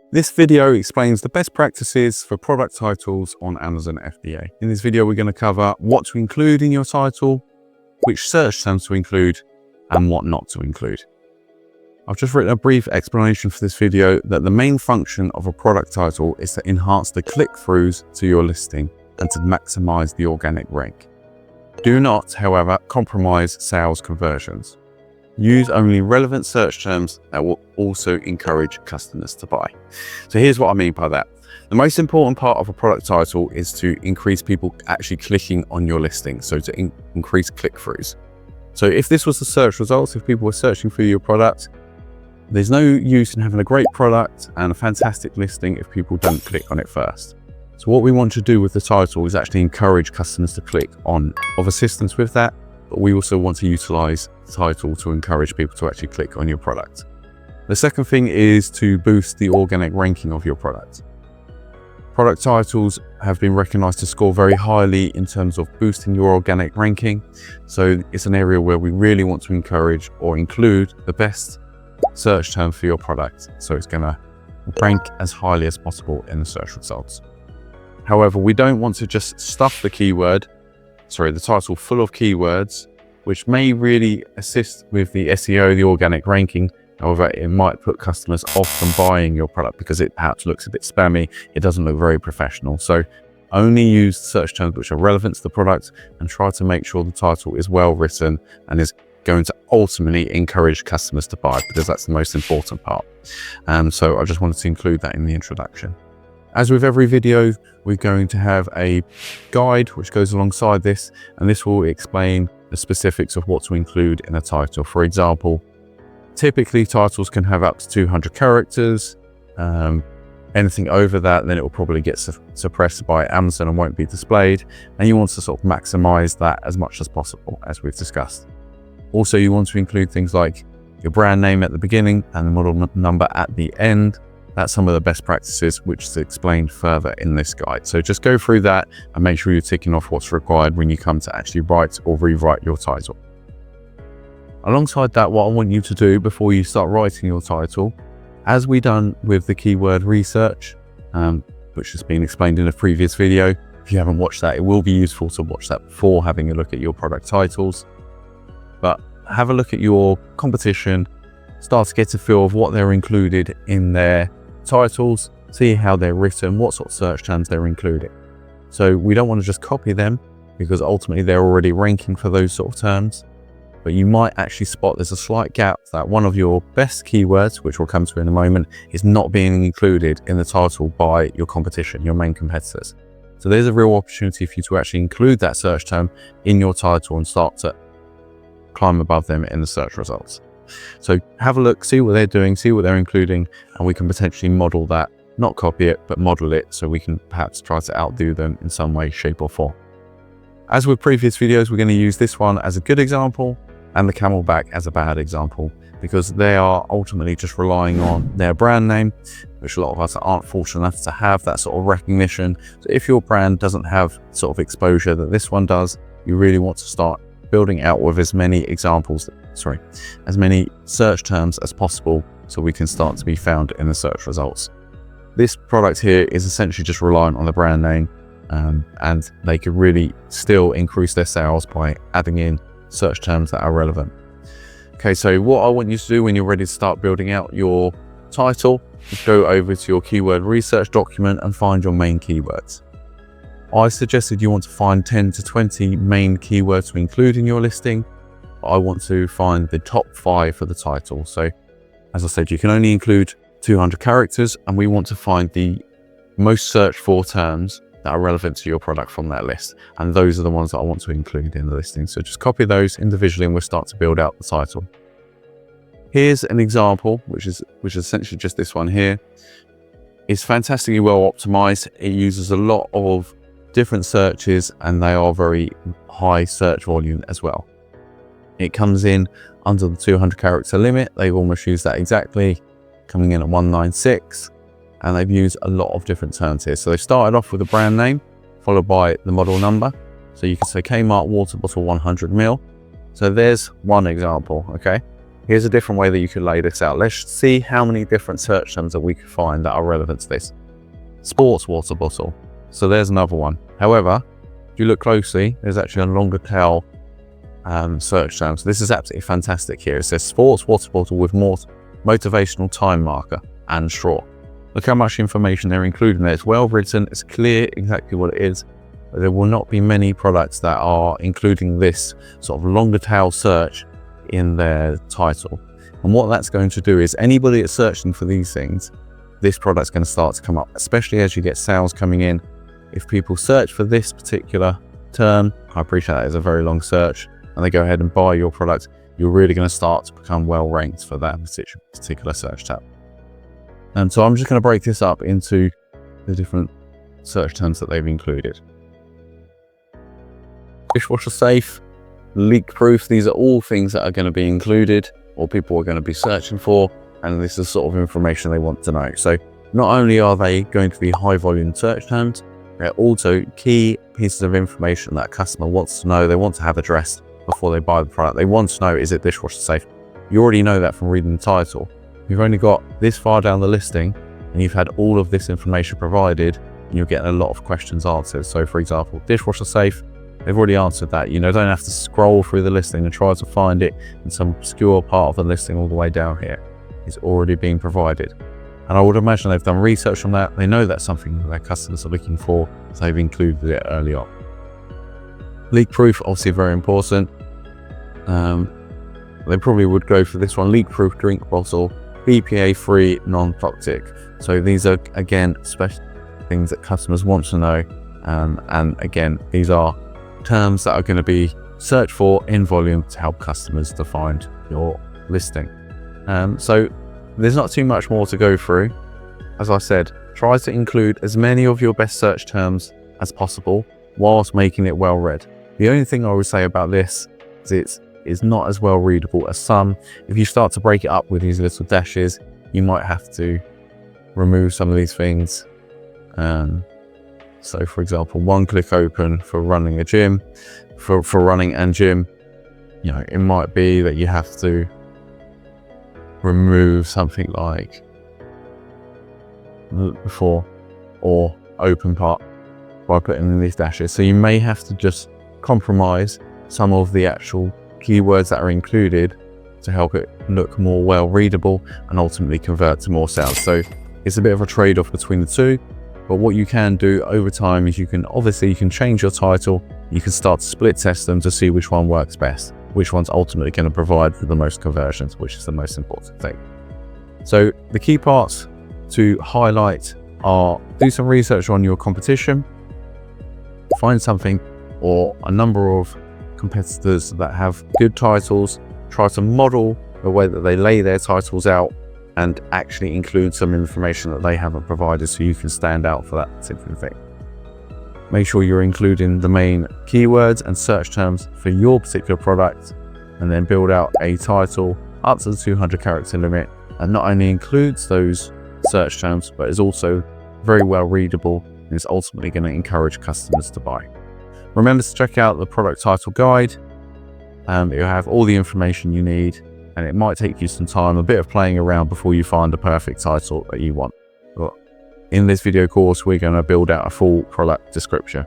This video explains the best practices for product titles on Amazon FBA. In this video, we're going to cover what to include in your title, which search terms to include, and what not to include. I've just written a brief explanation for this video that the main function of a product title is to enhance the click-throughs to your listing and to maximize the organic rank. Do not, however, compromise sales conversions. Use only relevant search terms that will also encourage customers to buy. So here's what I mean by that. The most important part of a product title is to increase people actually clicking on your listing, so to increase click-throughs. So if this was the search results, if people were searching for your product, there's no use in having a great product and a fantastic listing if people don't click on it first. So what we want to do with the title is actually encourage customers to click on. Of assistance with that, but we also want to utilize the title to encourage people to actually click on your product. The second thing is to boost the organic ranking of your product. Product titles have been recognized to score very highly in terms of boosting your organic ranking. So it's an area where we really want to encourage or include the best search term for your product. So it's going to rank as highly as possible in the search results. However, we don't want to just stuff the title full of keywords, which may really assist with the SEO, the organic ranking. However, it might put customers off from buying your product because it perhaps looks a bit spammy. It doesn't look very professional. So only use search terms which are relevant to the product and try to make sure the title is well written and is going to ultimately encourage customers to buy, because that's the most important part. So I just wanted to include that in the introduction. As with every video, we're going to have a guide which goes alongside this, and this will explain the specifics of what to include in a title. For example, typically titles can have up to 200 characters. Anything over that, then it will probably get suppressed by Amazon and won't be displayed. And you want to sort of maximize that as much as possible, as we've discussed. Also, you want to include things like your brand name at the beginning and the model number at the end. That's some of the best practices which is explained further in this guide. So just go through that and make sure you're ticking off what's required when you come to actually write or rewrite your title. Alongside that, what I want you to do before you start writing your title, as we done with the keyword research, which has been explained in a previous video. If you haven't watched that, it will be useful to watch that before having a look at your product titles. But have a look at your competition, start to get a feel of what they're included in their titles, see how they're written, what sort of search terms they're including. So we don't want to just copy them because ultimately they're already ranking for those sort of terms, but you might actually spot there's a slight gap that one of your best keywords, which we'll come to in a moment, is not being included in the title by your competition, your main competitors. So there's a real opportunity for you to actually include that search term in your title and start to climb above them in the search results. So have a look, see what they're doing, see what they're including, and we can potentially model that, not copy it, but model it so we can perhaps try to outdo them in some way, shape or form. As with previous videos, we're going to use this one as a good example and the Camelback as a bad example, because they are ultimately just relying on their brand name, which a lot of us aren't fortunate enough to have that sort of recognition. So if your brand doesn't have sort of exposure that this one does, you really want to start building out with as many as many search terms as possible so we can start to be found in the search results. This product here is essentially just reliant on the brand name, and they could really still increase their sales by adding in search terms that are relevant. Okay, so what I want you to do when you're ready to start building out your title is go over to your keyword research document and find your main keywords. I suggested you want to find 10 to 20 main keywords to include in your listing. I want to find the top 5 for the title. So as I said, you can only include 200 characters, and we want to find the most searched for terms that are relevant to your product from that list. And those are the ones that I want to include in the listing. So just copy those individually and we'll start to build out the title. Here's an example, which is essentially just this one here. It's fantastically well optimized. It uses a lot of different searches and they are very high search volume as well. It comes in under the 200 character limit. They've almost used that exactly, coming in at 196, and they've used a lot of different terms here. So they started off with a brand name followed by the model number. So you can say Kmart water bottle 100 ml. So there's one example. Okay, Here's a different way that you could lay this out. Let's see how many different search terms that we could find that are relevant to this. Sports water bottle. So there's another one. However, if you look closely, there's actually a longer tail search term. So this is absolutely fantastic here. It says sports water bottle with more motivational time marker and straw. Look how much information they're including there. It's well written, it's clear exactly what it is. But there will not be many products that are including this sort of longer tail search in their title. And what that's going to do is anybody that's searching for these things, this product's going to start to come up, especially as you get sales coming in. If people search for this particular term, I appreciate that is a very long search, and they go ahead and buy your product, you're really going to start to become well ranked for that particular search tab. And so I'm just going to break this up into the different search terms that they've included. Dishwasher safe, leak proof, these are all things that are going to be included or people are going to be searching for, and this is sort of information they want to know. So not only are they going to be high volume search terms, they're also key pieces of information that a customer wants to know, they want to have addressed before they buy the product. They want to know, is it dishwasher safe? You already know that from reading the title. You've only got this far down the listing and you've had all of this information provided and you're getting a lot of questions answered. So for example, dishwasher safe, they've already answered that. You know, don't have to scroll through the listing and try to find it in some obscure part of the listing all the way down here. It's already being provided. And I would imagine they've done research on that. They know that's something that their customers are looking for, so they've included it early on. Leak proof, obviously very important. They probably would go for this one, leak proof drink bottle, BPA free, non-toxic. So these are, again, special things that customers want to know. And again, these are terms that are going to be searched for in volume to help customers to find your listing. So there's not too much more to go through. As I said, try to include as many of your best search terms as possible whilst making it well read. The only thing I would say about this is it's not as well readable as some. If you start to break it up with these little dashes, you might have to remove some of these things. So for example, one click open for running a gym, for running and gym, you know, it might be that you have to remove something like before or open part by putting in these dashes. So you may have to just compromise some of the actual keywords that are included to help it look more well readable and ultimately convert to more sales. So it's a bit of a trade-off between the two, but what you can do over time is you can change your title, you can start to split test them to see which one works best, which one's ultimately going to provide for the most conversions, which is the most important thing. So the key parts to highlight are: do some research on your competition, find something or a number of competitors that have good titles, try to model the way that they lay their titles out and actually include some information that they haven't provided so you can stand out for that particular thing. Make sure you're including the main keywords and search terms for your particular product, and then build out a title up to the 200 character limit, and not only includes those search terms, but is also very well readable and is ultimately going to encourage customers to buy. Remember to check out the product title guide. You'll have all the information you need, and it might take you some time, a bit of playing around before you find the perfect title that you want. But in this video course, we're going to build out a full product description.